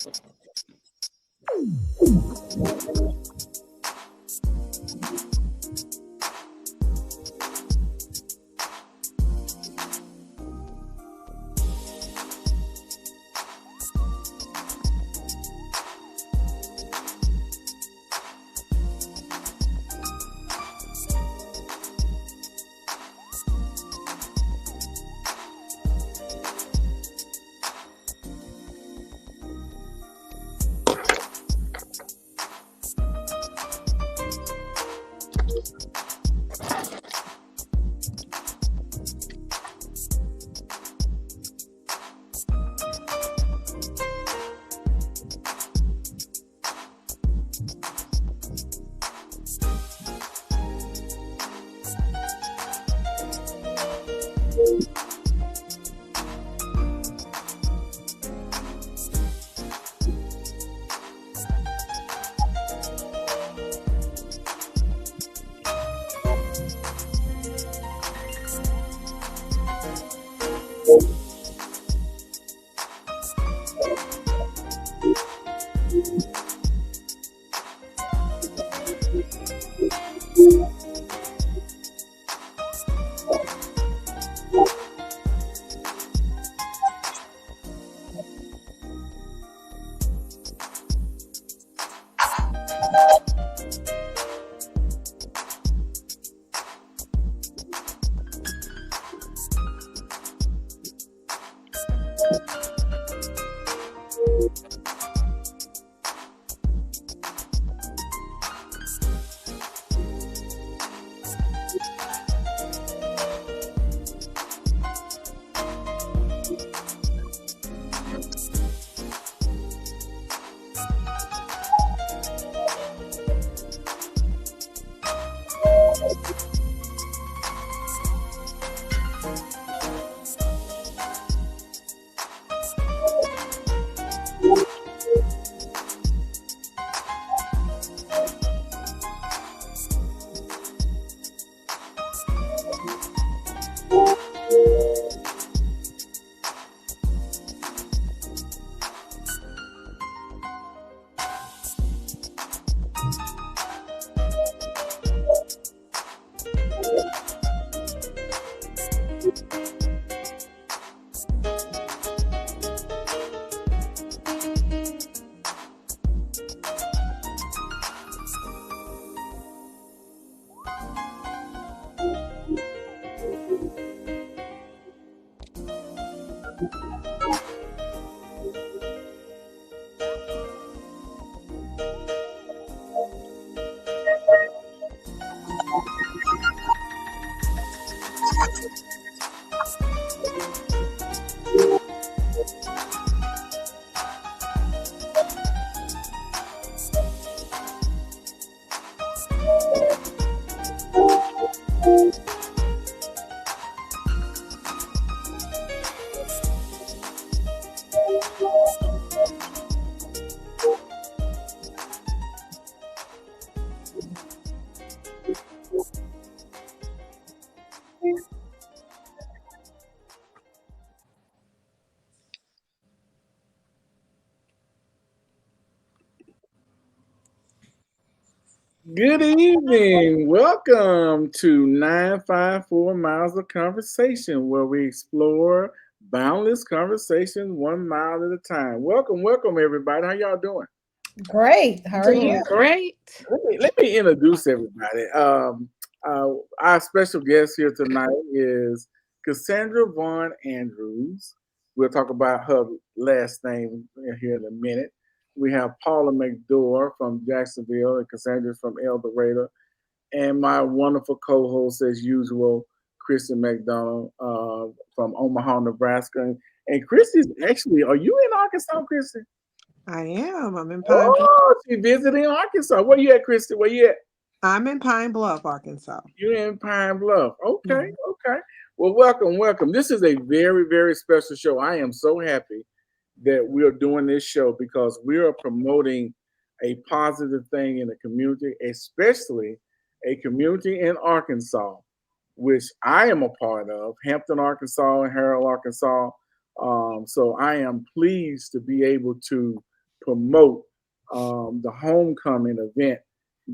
Good evening. Welcome to 954 Miles of Conversation, where we explore boundless conversations 1 mile at a time. Welcome, everybody. How y'all doing? Great. How are Doing you? great. Let me introduce everybody. Our special guest here tonight is Cassandra Vaughn Andrews. We'll talk about her last name here in a minute. We have Paula McDore from Jacksonville and Cassandra from El Dorado. And my wonderful co-host, as usual, Kristen McDonald from Omaha, Nebraska. And Christy's actually, are you in Arkansas, Christy? I am. I'm in Pine Bluff. Oh, she visiting Arkansas. Where you at, Christy? Where you at? I'm in Pine Bluff, Arkansas. You're in Pine Bluff. Okay, okay. Well, welcome. This is a very, very special show. I am so happy that we're doing this show because we are promoting a positive thing in the community, especially a community in Arkansas, which I am a part of, Hampton, Arkansas, and Harrell, Arkansas. So I am pleased to be able to promote the homecoming event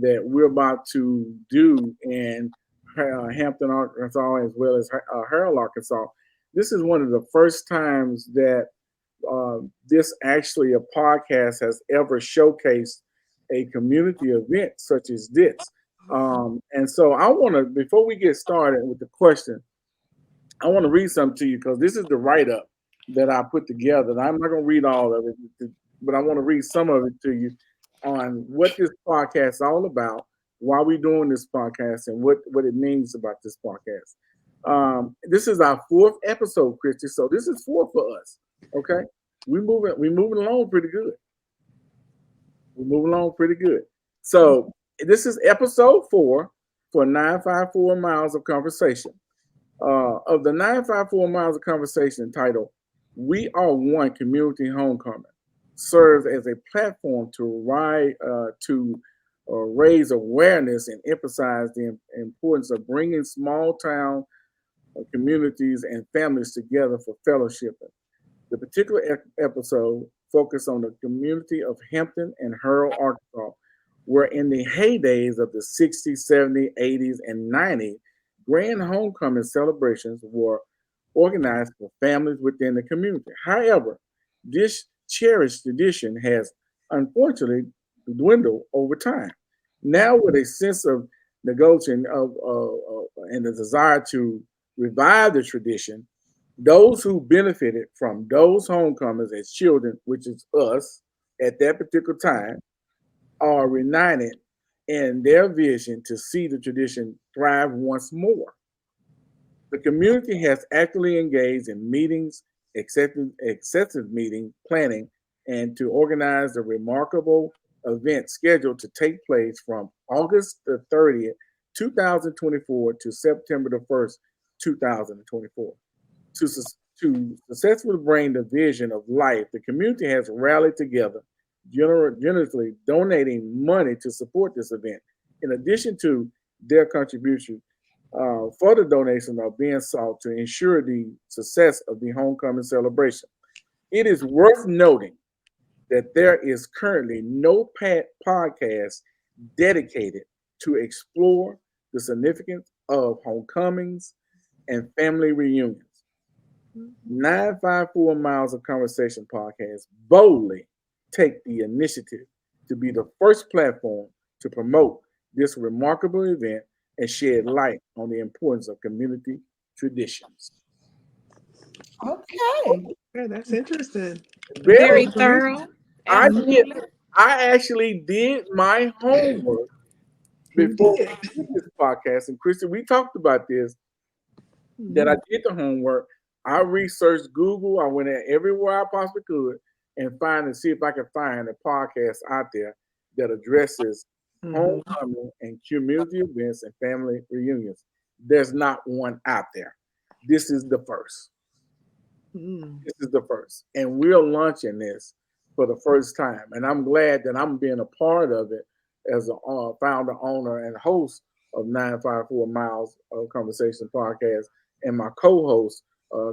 that we're about to do in Hampton, Arkansas, as well as Harrell, Arkansas. This is one of the first times that this actually a podcast has ever showcased a community event such as this. And so I want to, before we get started with the question, I want to read something to you because this is the write up that I put together. And I'm not going to read all of it, but I want to read some of it to you on what this podcast is all about, why we're doing this podcast, and what it means about this podcast. This is our fourth episode, Christy. So this is four for us. Okay, we moving along pretty good. We're moving along pretty good. So this is episode 4 for 954 Miles of Conversation. Of the 954 Miles of Conversation titled, We Are One Community Homecoming, serves as a platform to raise awareness and emphasize the importance of bringing small town communities and families together for fellowship. The particular episode focused on the community of Hampton and Harrell, Arkansas, where in the heydays of the 60s, 70s, 80s, and 90s, grand homecoming celebrations were organized for families within the community. However, this cherished tradition has unfortunately dwindled over time. Now, with a sense of negotiation and the desire to revive the tradition, those who benefited from those homecomings as children, which is us at that particular time, are united in their vision to see the tradition thrive once more. The community has actively engaged in meetings, excessive meeting planning, and to organize a remarkable event scheduled to take place from August the 30th, 2024 to September the 1st, 2024. To, to successfully bring the vision of life, the community has rallied together, generously donating money to support this event. In addition to their contribution, further donations are being sought to ensure the success of the homecoming celebration. It is worth noting that there is currently no podcast dedicated to explore the significance of homecomings and family reunions. 954 Miles of Conversation podcast boldly take the initiative to be the first platform to promote this remarkable event and shed light on the importance of community traditions. Okay. Yeah, that's interesting. Very Very, thorough. I did. Absolutely. I actually did my homework You before did. we did this podcast. And Christian, we talked about this, that I did the homework. I researched Google. I went in everywhere I possibly could and find and see if I could find a podcast out there that addresses Mhm. homecoming and community events and family reunions. There's not one out there. This is the first. Mm. This is the first. And we're launching this for the first time. And I'm glad that I'm being a part of it as a founder, owner, and host of 954 Miles of Conversation podcast, and my co-host,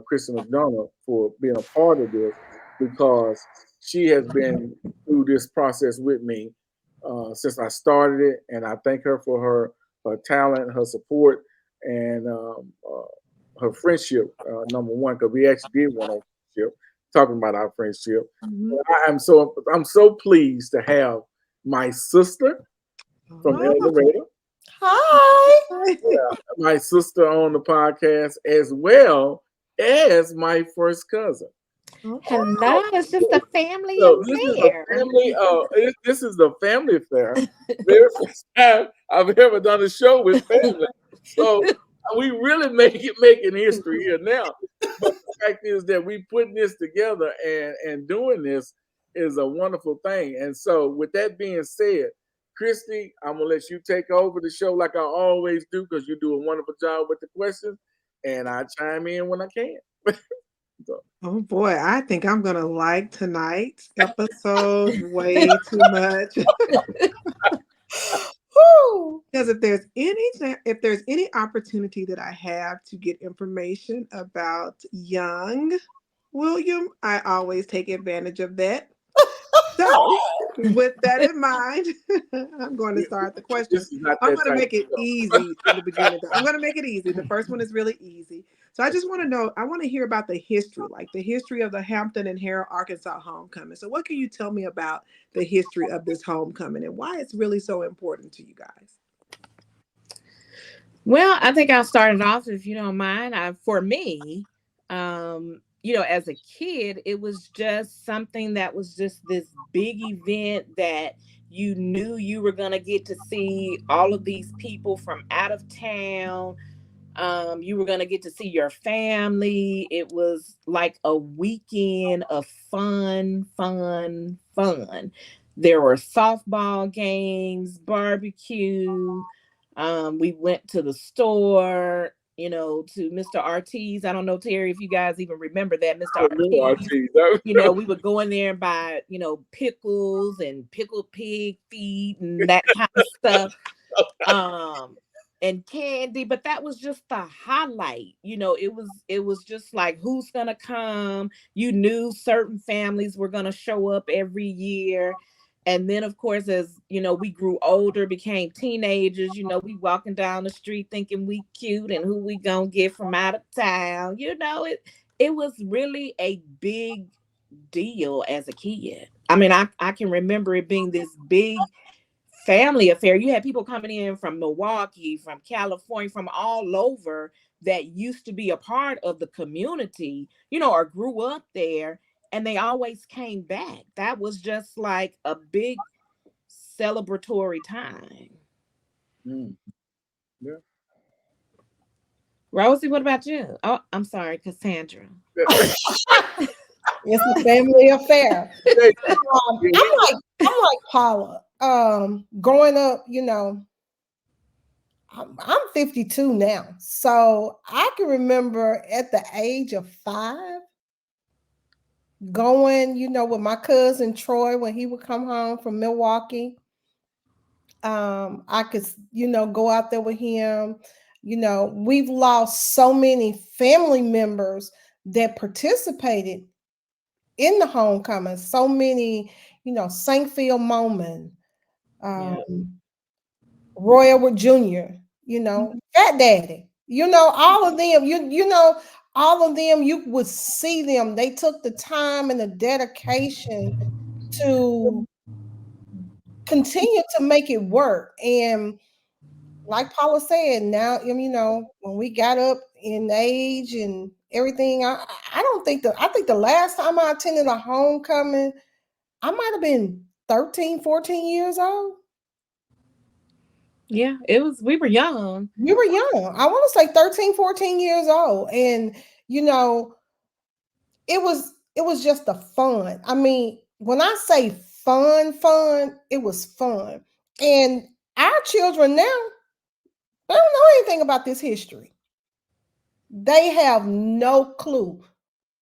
Kristen McDonough, for being a part of this because she has been through this process with me since I started it. And I thank her for her talent, her support, and her friendship, number one, because we actually did one on friendship, talking about our friendship. Mhm. I'm so pleased to have my sister from El Oh, Dorado, Hi. my sister on the podcast, as well as my first cousin. okay. Hello, it's just a family So this is a affair. family. This is a family affair. Very first time I've ever done a show with family. So we really making history here now. But the fact is that we putting this together and doing this is a wonderful thing. And so with that being said, Christy, I'm gonna let you take over the show like I always do because you do a wonderful job with the questions, and I chime in when I can. So, Oh boy, I think I'm gonna like tonight's episode way too much. Whew. Because if there's any opportunity that I have to get information about young William, I always take advantage of that. So, with that in mind, I'm going to start the questions. This is not I'm that going to type make it of show. easy in the beginning. I'm going to make it easy. The first one is really easy. So, I just want to know, I want to hear about the history, like the history of the Hampton and Harrell, Arkansas homecoming. So, what can you tell me about the history of this homecoming and why it's really so important to you guys? Well, I think I'll start it off if you don't mind. For me, as a kid, it was just something that was just this big event that you knew you were going to get to see all of these people from out of town. You were going to get to see your family. It was like a weekend of fun, fun, fun. There were softball games, barbecue. We went to the store, to Mr. Ortiz. I don't know, Terry, if you guys even remember that, Mr. Ortiz. We would go in there and buy, pickles and pickled pig feet and that kind of stuff. And candy, but that was just the highlight. It was just like, who's gonna come? You knew certain families were gonna show up every year. And then, of course, as we grew older, became teenagers, we walking down the street thinking we cute and who we gonna get from out of town. It was really a big deal as a kid. I mean, I can remember it being this big family affair. You had people coming in from Milwaukee, from California, from all over that used to be a part of the community, or grew up there, and they always came back. That was just like a big celebratory time. Mm. Yeah. Rosie, what about you? Oh, I'm sorry, Cassandra. It's a family affair. I'm like Paula. Growing up, I'm 52 now. So I can remember at the age of 5 going, with my cousin Troy when he would come home from Milwaukee. I could, go out there with him. We've lost so many family members that participated in the homecoming. So many, Sankfield Moman, Roy Edward Jr., Fat Daddy, all of them, all of them, you would see them. They took the time and the dedication to continue to make it work. And like Paula said, now, when we got up in age and everything, I think the last time I attended a homecoming, I might have been 13, 14 years old. Yeah, we were young. We were young. I want to say 13, 14 years old. And, it was just a fun. I mean, when I say fun, it was fun. And our children now, they don't know anything about this history. They have no clue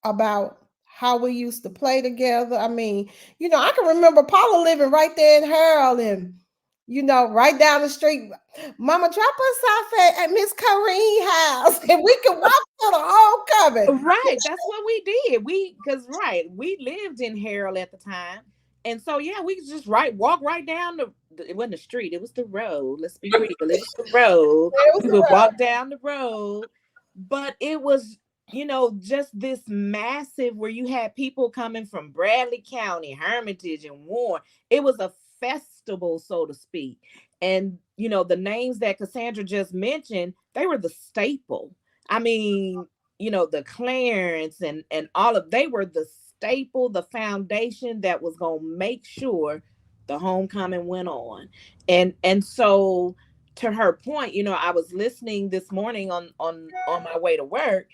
about how we used to play together. I mean, I can remember Paula living right there in Harrell and, right down the street. Mama, drop us off at Miss Corrine's house and we could walk to the homecoming. Right. That's what we did. We lived in Harrell at the time. And so, yeah, we could just walk right down it wasn't the street, it was the road. Let's be real. It was the road. We would walk down the road. But it was, just this massive where you had people coming from Bradley County, Hermitage, and Warren. It was a festival, so to speak. And, the names that Cassandra just mentioned, they were the staple. I mean, the Clarence and they were the staple, the foundation that was going to make sure the homecoming went on. And so, to her point, I was listening this morning on my way to work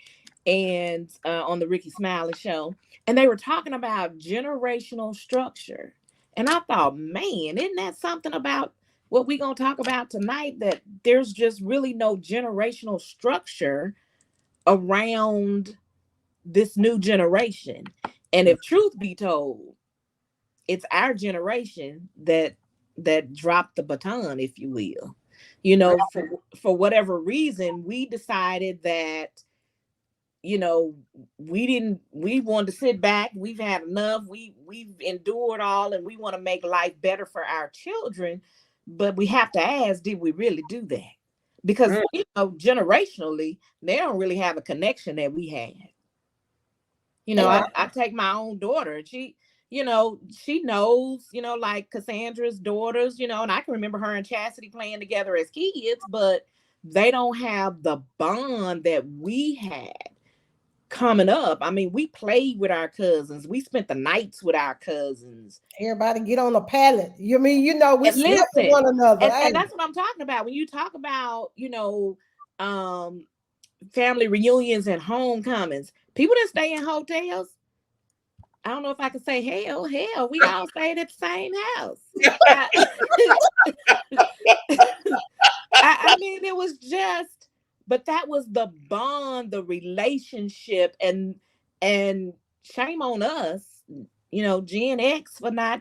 and on the Ricky Smiley show, and they were talking about generational structure. And I thought, man, isn't that something about what we're going to talk about tonight, that there's just really no generational structure around this new generation. And if truth be told, it's our generation that dropped the baton, if you will. For whatever reason, we decided that, you know, we wanted to sit back. We've had enough. We've endured all, and we want to make life better for our children. But we have to ask, did we really do that? Because, you know, generationally, they don't really have a connection that we had. You know, I take my own daughter. She, you know, she knows, you know, like Cassandra's daughters, you know, and I can remember her and Chastity playing together as kids, but they don't have the bond that we had coming up. I mean, we played with our cousins. We spent the nights with our cousins. Everybody get on a pallet. You mean, you know, we slept with Listen, one another. and that's what I'm talking about. When you talk about, you know, family reunions and homecomings, people that stay in hotels. I don't know if I could say hell, we all stayed at the same house. I mean, it was just, but that was the bond, the relationship, and shame on us, you know, Gen X, for not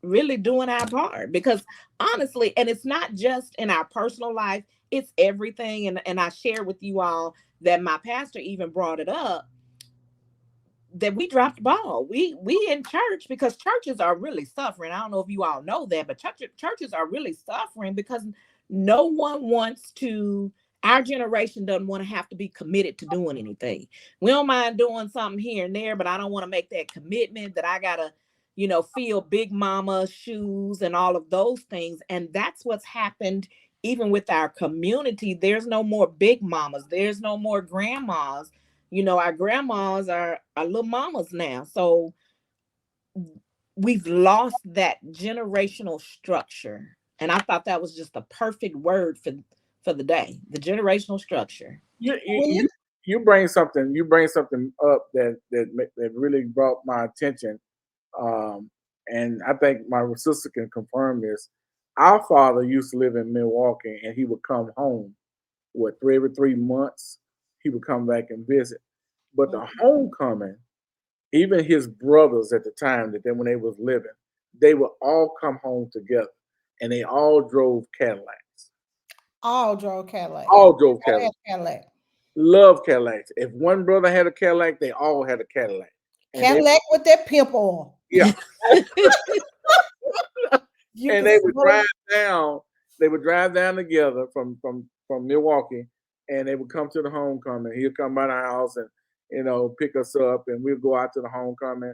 really doing our part. Because honestly, and it's not just in our personal life, it's everything. And I share with you all that my pastor even brought it up, that we dropped the ball. We in church, because churches are really suffering. I don't know if you all know that, but churches are really suffering because no one wants to. Our generation doesn't want to have to be committed to doing anything. We don't mind doing something here and there, but I don't want to make that commitment that I gotta, you know, fill big mama shoes and all of those things. And that's what's happened even with our community. There's no more big mamas. There's no more grandmas. You know, our grandmas are little mamas now. So we've lost that generational structure. And I thought that was just the perfect word for the day, the generational structure. You bring something. You bring something up that really brought my attention, and I think my sister can confirm this. Our father used to live in Milwaukee, and he would come home. What, every 3 months, he would come back and visit. But the homecoming, even his brothers at the time that then when they was living, they would all come home together, and they all drove Cadillacs. All drove Cadillac. All drove I had Cadillacs. Cadillac. Love Cadillacs. If one brother had a Cadillac, they all had a Cadillac. And Cadillac with that pimp oil. yeah, You and can they would smell drive down. They would drive down together from Milwaukee, and they would come to the homecoming. He'd come by the house and pick us up, and we'd go out to the homecoming,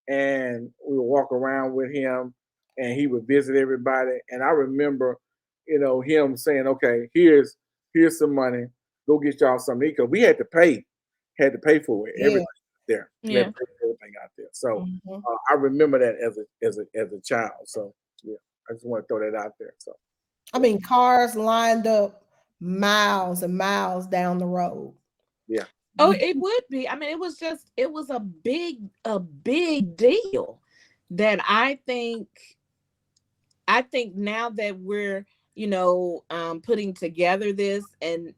and we would walk around with him, and he would visit everybody. And I remember, him saying, "Okay, here's some money. Go get y'all something to eat," because we had to pay for it. Yeah. Everything there, we had Yeah. to pay for everything out there. So Mhm. I remember that as a child. So yeah, I just want to throw that out there. So I mean, cars lined up miles and miles down the road. yeah, Oh, it would be. I mean, it was a big deal that I think now that we're, putting together this, and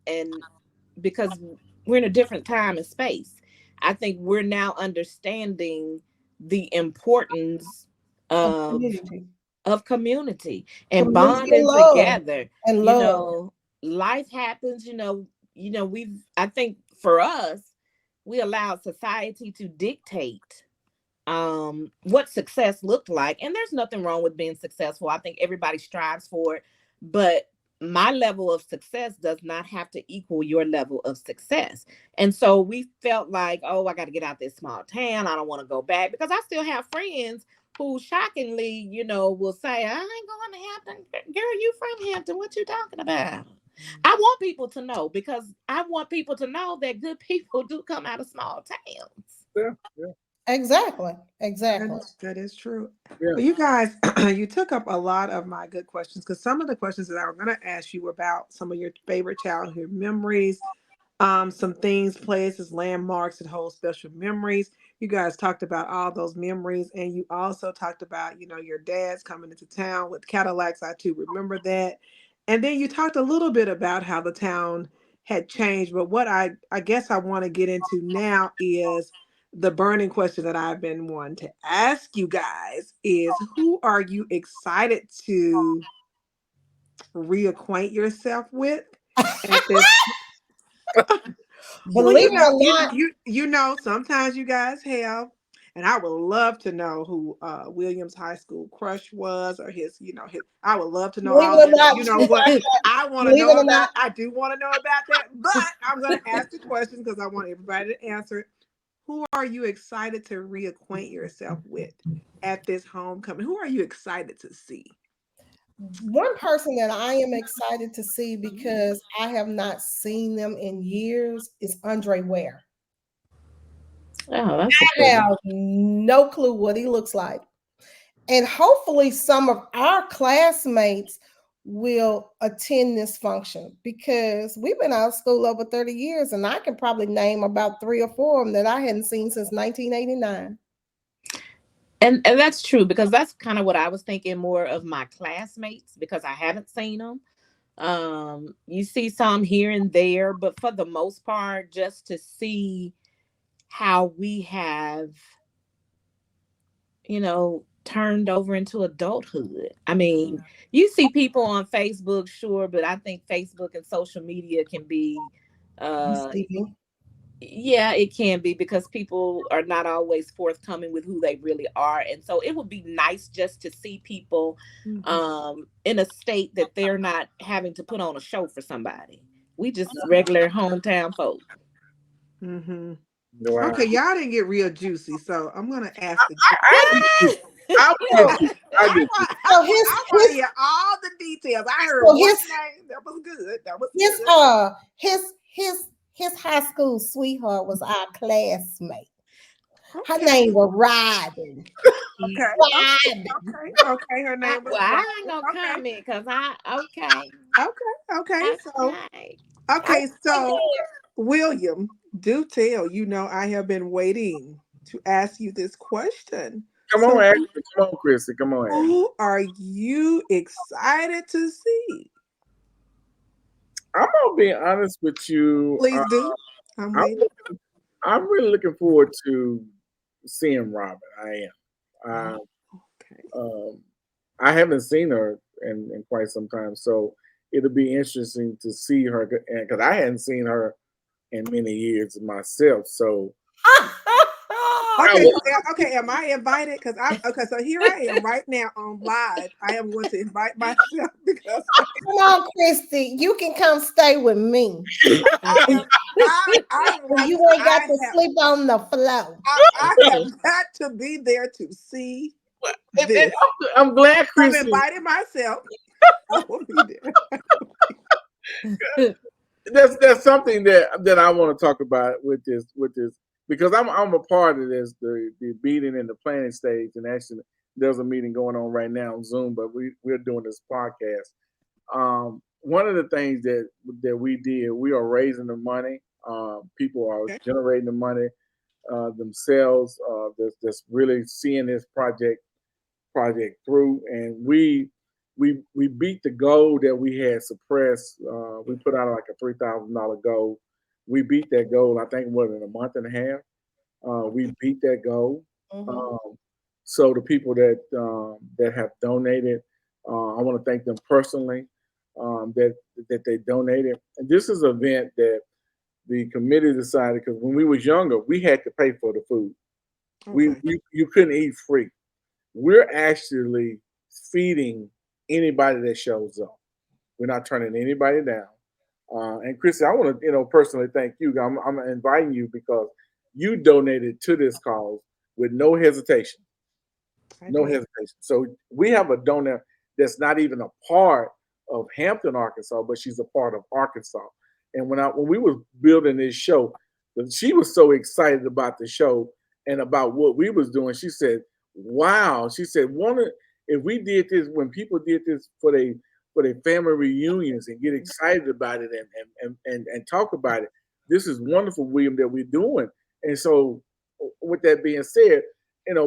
because we're in a different time and space, I think we're now understanding the importance Of of community. community and Community and bonding love. together. And You love. know, life happens, I think for us, we allowed society to dictate what success looked like. And there's nothing wrong with being successful. I think everybody strives for it, but my level of success does not have to equal your level of success. And so we felt like, oh, I got to get out this small town. I don't want to go back, because I still have friends who shockingly, will say, I ain't going to Hampton. Girl, you from Hampton. What you talking about? I want people to know, because I want people to know that good people do come out of small towns. yeah, yeah, Exactly. Exactly. That is true. yeah. Well, you guys, you took up a lot of my good questions, because some of the questions that I was going to ask you were about some of your favorite childhood memories, some things, places, landmarks that hold special memories. You guys talked about all those memories, and you also talked about, your dad's coming into town with Cadillacs. I too remember that. And then you talked a little bit about how the town had changed. But what I guess I want to get into now is the burning question that I've been wanting to ask you guys is, who are you excited to reacquaint yourself with at this Believe it or not, you know, sometimes you guys have, and I would love to know who William's high school crush was, or his, I would love to know believe all it or that. not, You know what? I want to believe know it or about. not, I do want to know about that, but I'm going to ask the question because I want everybody to answer it. Who are you excited to reacquaint yourself with at this homecoming? Who are you excited to see? one person that I am excited to see because I have not seen them in years is Andre Ware. Oh, that's I have no clue what he looks like. And hopefully some of our classmates will attend this function because we've been out of school over 30 years and I can probably name about 3 or 4 of them that I hadn't seen since 1989. and that's true because that's kind of what I was thinking more of my classmates because I haven't seen them. You see some here and there, but for the most part, just to see how we have, turned over into adulthood. I mean, you see people on Facebook, sure, but I think Facebook and social media can be, uh, Deceiving. yeah, it can be because people are not always forthcoming with who they really are. And so it would be nice just to see people in a state that they're not having to put on a show for somebody. We just regular hometown folk. Mm-hmm. Wow. Okay, y'all didn't get real juicy, so I'm gonna ask the. I get you. I get you. So I want to hear all the details. I heard so one his- name that was good. That was his good. his high school sweetheart was our classmate. Her Okay. name was Ryden. Okay. Ryden. Okay. Her name was. Well, I ain't gonna Okay. comment because okay. Okay. Okay. Okay. So, William, do tell. You know, I have been waiting to ask you this question. Come So, on, Ashley. Come on, Chrissy. Come on, Ashley. who are you excited to see? I'm gonna be honest with you. Please do. I'm waiting. I'm really looking forward to seeing Robin. I am. Okay. I haven't seen her in quite some time, so it'll be interesting to see her because I hadn't seen her in many years myself. So Okay, okay. Am I invited? Because so here I am right now on live. I am going to invite myself because Come on, Christy. You can come stay with me. I You ain't got to sleep on the floor. I have got to be there to see this. I'm glad, I'm Chrissy. inviting myself. I will be there. That's something that I want to talk about with this because I'm a part of this the meeting and the planning stage, and actually there's a meeting going on right now on Zoom, but we're doing this podcast. One of the things that we did, we are raising the money. People are generating the money themselves. That's really seeing this project through, and we beat the goal that we had suppressed. We put out like a $3,000 goal. We beat that goal. I think in a month and a half. We beat that goal. So the people that have donated, I want to thank them personally. That they donated, and this is an event that the committee decided because when we was younger, we had to pay for the food. Okay. You couldn't eat free. We're actually feeding anybody that shows up. We're not turning anybody down. And Chrissy, I want to, personally thank you. I'm inviting you because you donated to this cause with no hesitation. No hesitation. So we have a donor that's not even a part of Hampton, Arkansas, but she's a part of Arkansas. And when we were building this show, she was so excited about the show and about what we was doing. She said, "Wow!" She said, if we did this when people did this for their family reunions and get excited about it and talk about it, this is wonderful, William, that we're doing." And so, with that being said,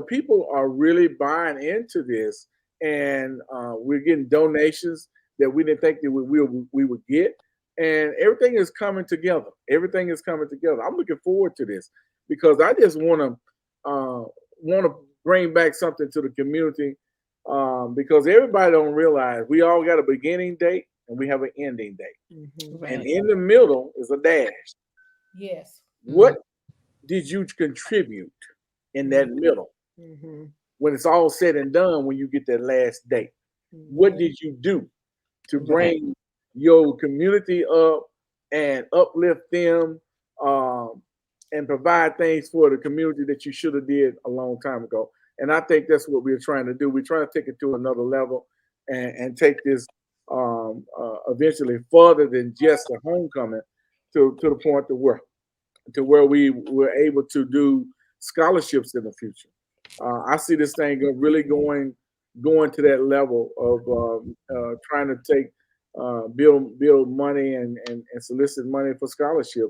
people are really buying into this, and we're getting donations that we didn't think that we would get, and everything is coming together. Everything is coming together. I'm looking forward to this because I just want to bring back something to the community because everybody don't realize we all got a beginning date and we have an ending date, and in the middle is a dash. Yes. What did you contribute in that middle? Mm-hmm. When it's all said and done, when you get that last day, what Mm-hmm. did you do to Right. bring your community up and uplift them, um, and provide things for the community that you should have did a long time ago? And I think that's what we're trying to do. We're trying to take it to another level and take this eventually further than just a homecoming to the point to where we were able to do scholarships in the future. I see this thing really going to that level of trying to take build money and solicit money for scholarship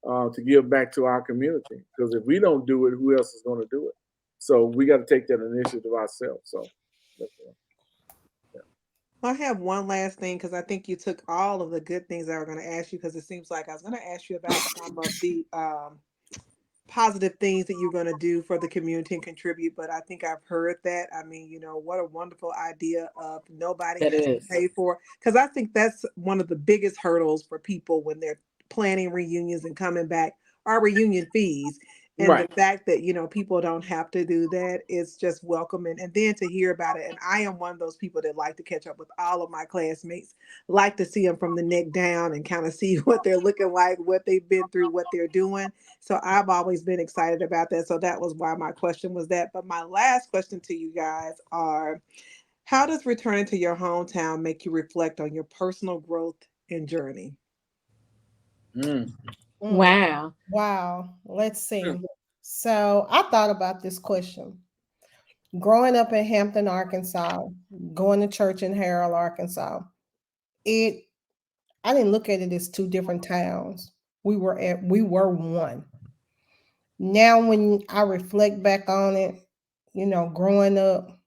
to give back to our community. Because if we don't do it, who else is going to do it? So we got to take that initiative ourselves. So that's, yeah. I have one last thing because I think you took all of the good things I were going to ask you because it seems like I was going to ask you about some of the positive things that you're going to do for the community and contribute, but I think I've heard that. I mean, what a wonderful idea of nobody That has to is. pay for, because I think that's one of the biggest hurdles for people when they're planning reunions and coming back are reunion fees. And the Right. fact that, people don't have to do that is just welcoming. And then to hear about it. And I am one of those people that like to catch up with all of my classmates, like to see them from the neck down and kind of see what they're looking like, what they've been through, what they're doing. So I've always been excited about that. So that was why my question was that. But my last question to you guys are, how does returning to your hometown make you reflect on your personal growth and journey? Mm. Mm. Wow. Wow. Let's see. So I thought about this question. Growing up in Hampton, Arkansas, going to church in Harrell, Arkansas, it I didn't look at it as two different towns. We were one. Now when I reflect back on it, growing up,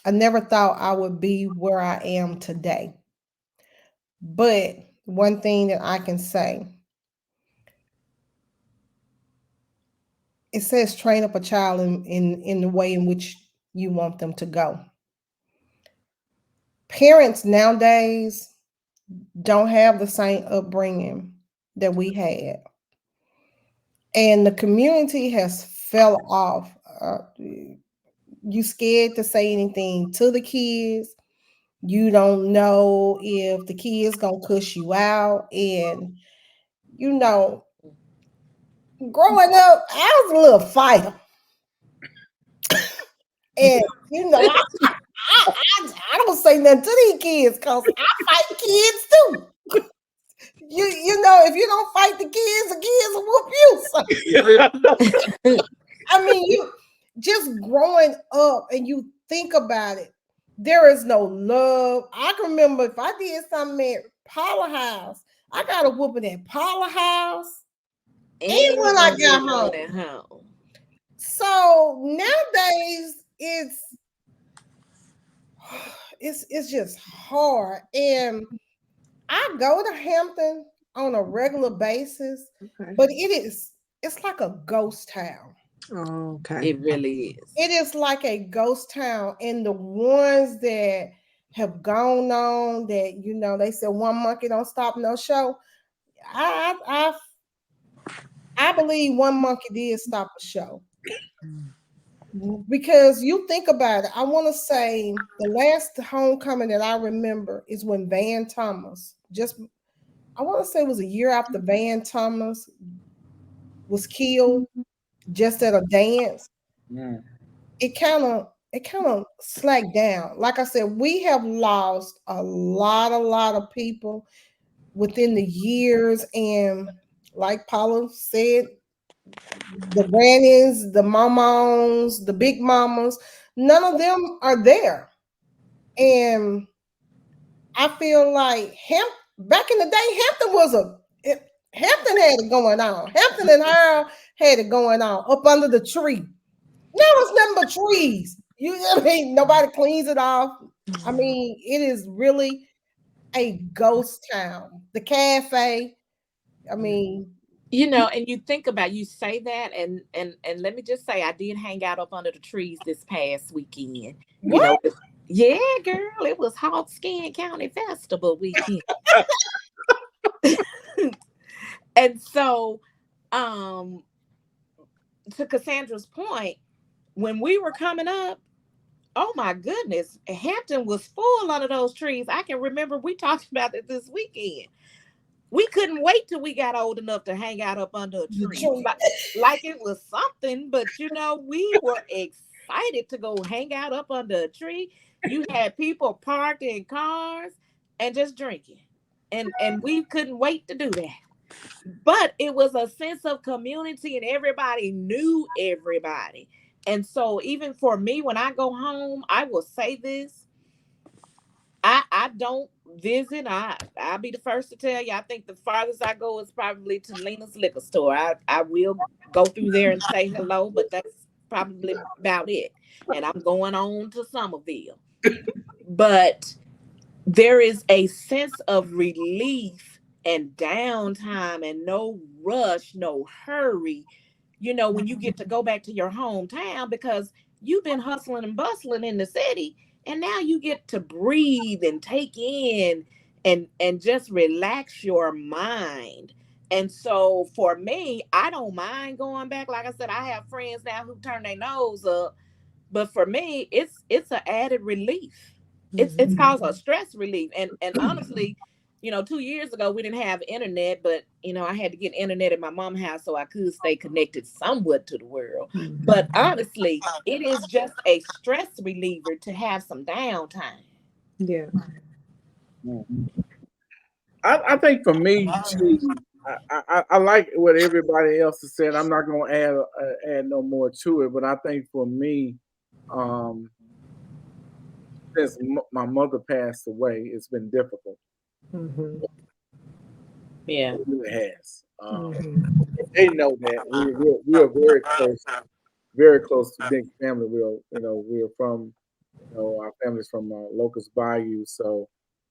I never thought I would be where I am today. But one thing that I can say, it says train up a child in the way in which you want them to go. Parents nowadays don't have the same upbringing that we had. And the community has fell off. You scared to say anything to the kids. You don't know if the kids gonna cuss you out. And you know, growing up, I was a little fighter. And I don't say nothing to these kids because I fight kids too. If you don't fight the kids will whoop you. So, I mean, you just growing up and you think about it, there is no love. I can remember if I did something at Paula House, I got a whooping at Paula House and when I got home. At home. So nowadays it's just hard. And I go to Hampton on a regular basis, Okay. but it's like a ghost town. Okay. It really is. It is like a ghost town. And the ones that have gone on that, they said one monkey don't stop no show. I believe one monkey did stop a show. Because you think about it, I want to say the last homecoming that I remember is when Van Thomas I want to say it was a year after Van Thomas was killed just at a dance. Mm. It kind of slacked down. Like I said, we have lost a lot of people within the years, and like Paula said, the grannies, the mamas, the big mamas, none of them are there. And I feel like back in the day, Hampton had it going on. Hampton and Harrell had it going on up under the tree. Now it's nothing but trees. Nobody cleans it off. I mean, it is really a ghost town. The cafe, I mean, And you think about, you say that, and let me just say, I did hang out up under the trees this past weekend. what? Yeah, girl, it was Hog Skin County Festival weekend. And so, um, to Cassandra's point, when we were coming up, oh my goodness, Hampton was full under those trees. I can remember we talked about it this weekend. We couldn't wait till we got old enough to hang out up under a tree. Like it was something, but we were excited to go hang out up under a tree. You had people parked in cars and just drinking. And we couldn't wait to do that. But it was a sense of community and everybody knew everybody. And so even for me, when I go home, I will say this. I don't visit. I'll be the first to tell you. I think the farthest I go is probably to Lena's liquor store. I will go through there and say hello, but that's probably about it. And I'm going on to Somerville. But there is a sense of relief and downtime and no rush, no hurry, when you get to go back to your hometown because you've been hustling and bustling in the city and now you get to breathe and take in and just relax your mind. And so for me, I don't mind going back. Like I said, I have friends now who turn their nose up, but for me, it's an added relief. It's caused a stress relief. And honestly, 2 years ago we didn't have internet, but I had to get internet at my mom's house so I could stay connected somewhat to the world. But honestly, it is just a stress reliever to have some downtime. Yeah. I think for me too, I like what everybody else has said. I'm not going to add no more to it, but I think for me, um, since my mother passed away, it's been difficult. Mm-hmm. Yeah. It really has. They know that we are very close to big family. We're from, our family's from Locust Bayou, so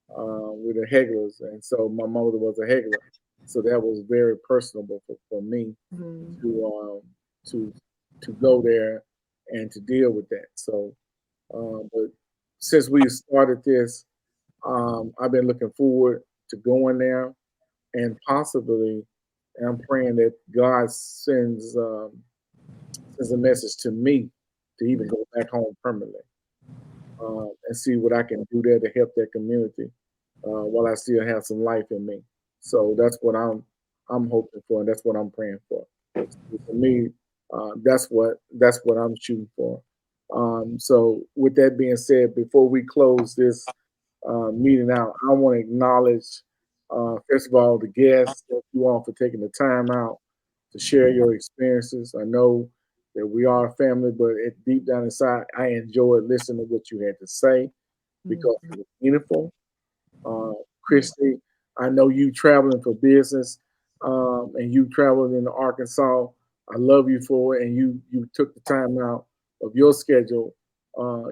we're the Heglers, and so my mother was a Hegler, so that was very personable for me to to to go there and to deal with that. So, but since we started this, I've been looking forward to going there and possibly, and I'm praying that God sends a message to me to even go back home permanently and see what I can do there to help that community while I still have some life in me. So that's what I'm hoping for, and that's what I'm praying for. For me, that's what I'm shooting for. So with that being said, before we close this meeting out, I want to acknowledge first of all the guests, thank you all for taking the time out to share your experiences. I know that we are a family, but deep down inside, I enjoyed listening to what you had to say because it was meaningful. Christy, I know you traveling for business, and you traveled in Arkansas. I love you for it, and you took the time out of your schedule,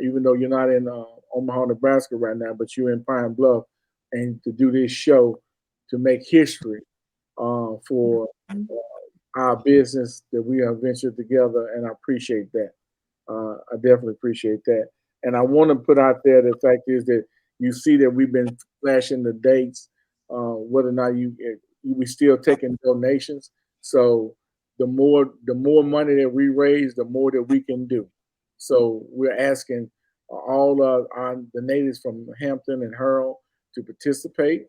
even though you're not in Omaha, Nebraska right now, but you're in Pine Bluff, and to do this show to make history for our business that we have ventured together, and I appreciate that. I definitely appreciate that. And I want to put out there the fact is that you see that we've been flashing the dates, whether or not we still taking donations. So the more money that we raise, the more that we can do. So we're asking all the natives from Hampton and Harrell to participate,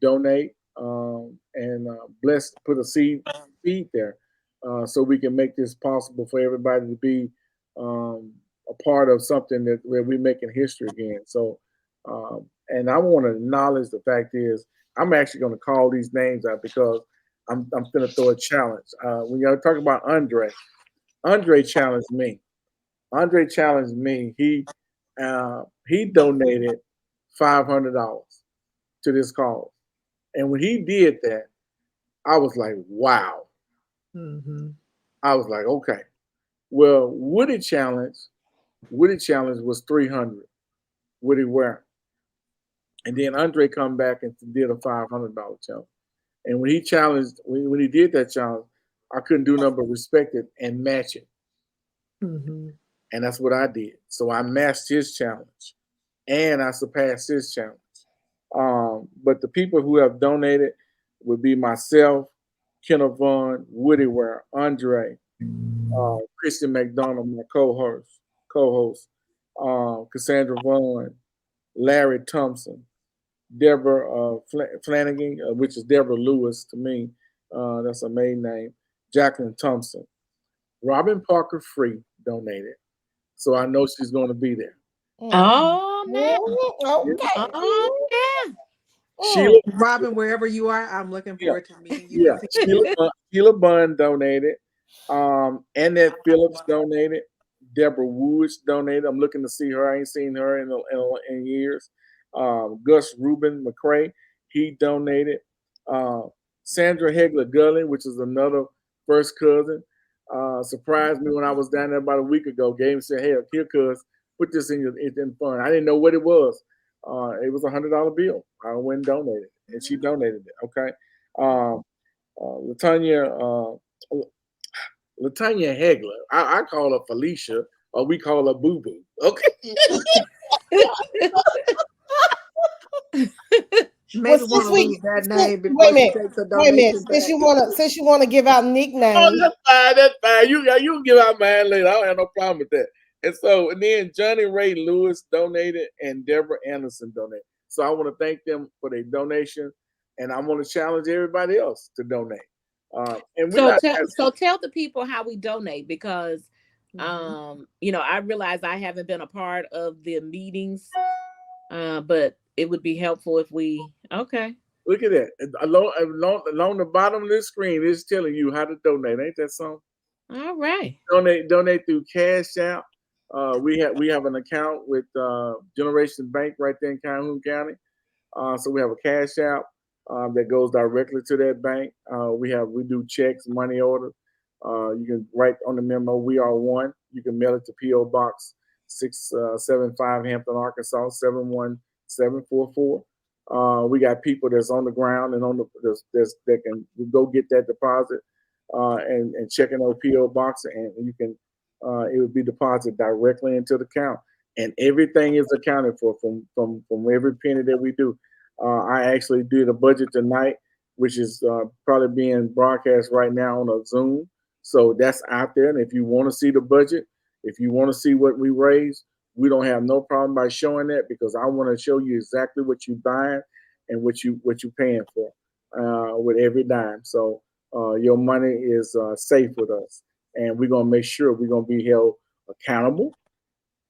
donate, and bless, put a seed there, so we can make this possible for everybody to be a part of something where we're making history again. So, and I want to acknowledge the fact is I'm actually going to call these names out because I'm going to throw a challenge. When you talk about Andre challenged me. Andre challenged me. He donated $500 to this cause, and when he did that, I was like, wow. I was like, okay. Well, Woody challenge was 300. Woody Ware, and then Andre come back and did a $500 challenge. And when he did that challenge, I couldn't do nothing but respect it and match it. And that's what I did. So I matched his challenge, and I surpassed his challenge. But the people who have donated would be myself, Kenneth Vaughn, Woody Ware, Andre, Christian McDonald, my co-host, Cassandra Vaughn, Larry Thompson, Deborah Flanagan, which is Deborah Lewis to me. That's her main name. Jacqueline Thompson. Robin Parker Free donated. So I know she's going to be there. Oh, man. Okay. Oh, yeah. Sheila, Robin, wherever you are, I'm looking yeah, forward to meeting you. yeah. Sheila Bunn donated. Annette Phillips donated. Deborah Woods donated. I'm looking to see her. I ain't seen her in years. Gus Rubin McCrae, he donated. Sandra Hegler Gully, which is another first cousin, surprised me when I was down there about a week ago. Gave me said, "Hey, here, cuz, put this in fund." I didn't know what it was. It was $100 bill. I went and donated, and she donated it. Okay. Latanya Hegler. I call her Felicia, or we call her Boo Boo. Okay. Maybe want to lose that name before wait a minute. she takes a Wait a minute. donation. Since you wanna give out Oh, nicknames. that's fine. That's fine. You can give out mine later. I don't have no problem with that. And then Johnny Ray Lewis donated and Deborah Anderson donated. So I want to thank them for their donation, and I'm going to challenge everybody else to donate. And so tell the people how we donate, because I realize I haven't been a part of the meetings, but it would be helpful if we look at that. Along the bottom of the screen, it's telling you how to donate. Ain't that something? All right. Donate through Cash App. We have an account with Generation Bank right there in Calhoun County. So we have a Cash App that goes directly to that bank. We do checks, money orders. You can write on the memo, WeAreOne. You can mail it to P.O. Box 675 Hampton, Arkansas 71744. We got people that's on the ground and that can go get that deposit and check in those P.O. box, and you can it would be deposited directly into the account, and everything is accounted for from every penny that we do. I actually did a budget tonight, which is probably being broadcast right now on a Zoom. So that's out there. And if you want to see the budget, if you want to see what we raise, we don't have no problem by showing that, because I want to show you exactly what you're buying and what you're paying for with every dime. So your money is safe with us, and we're gonna make sure we're gonna be held accountable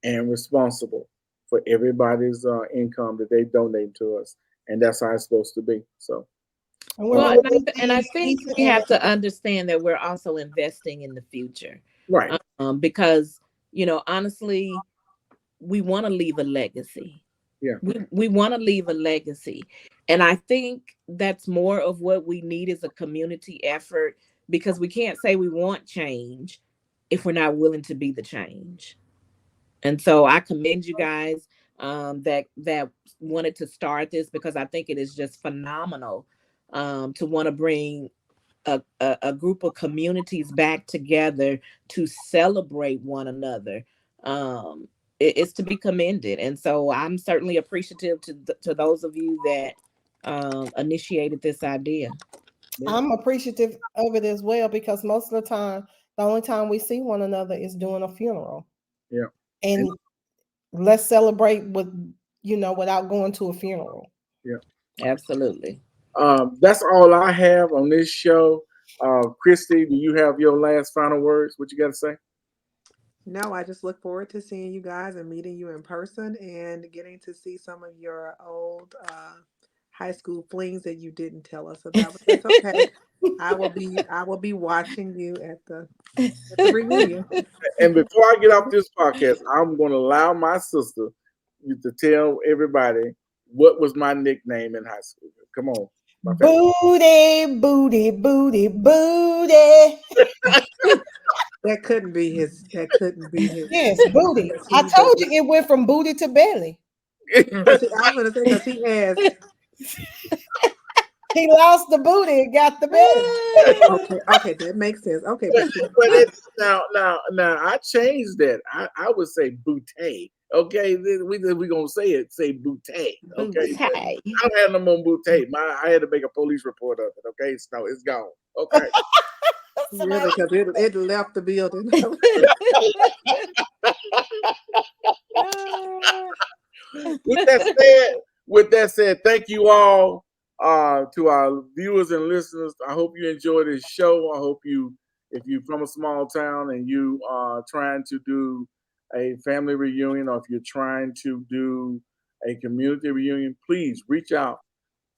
and responsible for everybody's income that they donate to us, and that's how it's supposed to be. So. Well, and I think we have to understand that we're also investing in the future, right? Because honestly, we want to leave a legacy. Yeah, we want to leave a legacy, and I think that's more of what we need is a community effort, because we can't say we want change if we're not willing to be the change. And so I commend you guys that wanted to start this, because I think it is just phenomenal to want to bring a group of communities back together to celebrate one another. It's to be commended, and so I'm certainly appreciative to those of you that initiated this idea. I'm appreciative of it as well, because most of the time, the only time we see one another is during a funeral. Yeah. And let's celebrate without going to a funeral. Yeah. Absolutely. That's all I have on this show. Christy, do you have your last final words? What you got to say? No, I just look forward to seeing you guys and meeting you in person and getting to see some of your old high school flings that you didn't tell us about. But that's okay. I will be watching you at the reunion. And before I get off this podcast, I'm going to allow my sister to tell everybody what was my nickname in high school. Come on. Booty, booty, booty, booty. That couldn't be his. Yes, booty. I told you it went from booty to belly. I was going to say, because he has. He lost the booty and got the bed. Okay, that makes sense. Okay, but now, I changed that. I would say bootay. Okay, we gonna say bootay. Okay, Bootay. I don't have no more bootay. I had to make a police report of it. Okay, so it's gone. Okay. really, because it left the building. With that said, thank you all to our viewers and listeners. I hope you enjoy this show. I hope if you're from a small town and you are trying to do a family reunion, or if you're trying to do a community reunion, please reach out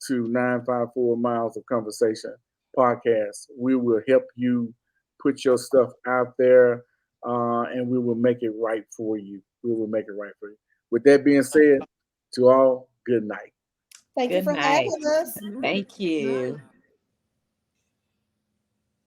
to 954 Miles of Conversation podcast. We will help you put your stuff out there, and we will make it right for you. We will make it right for you. With that being said, to all, good night. Thank you for having us. Thank you.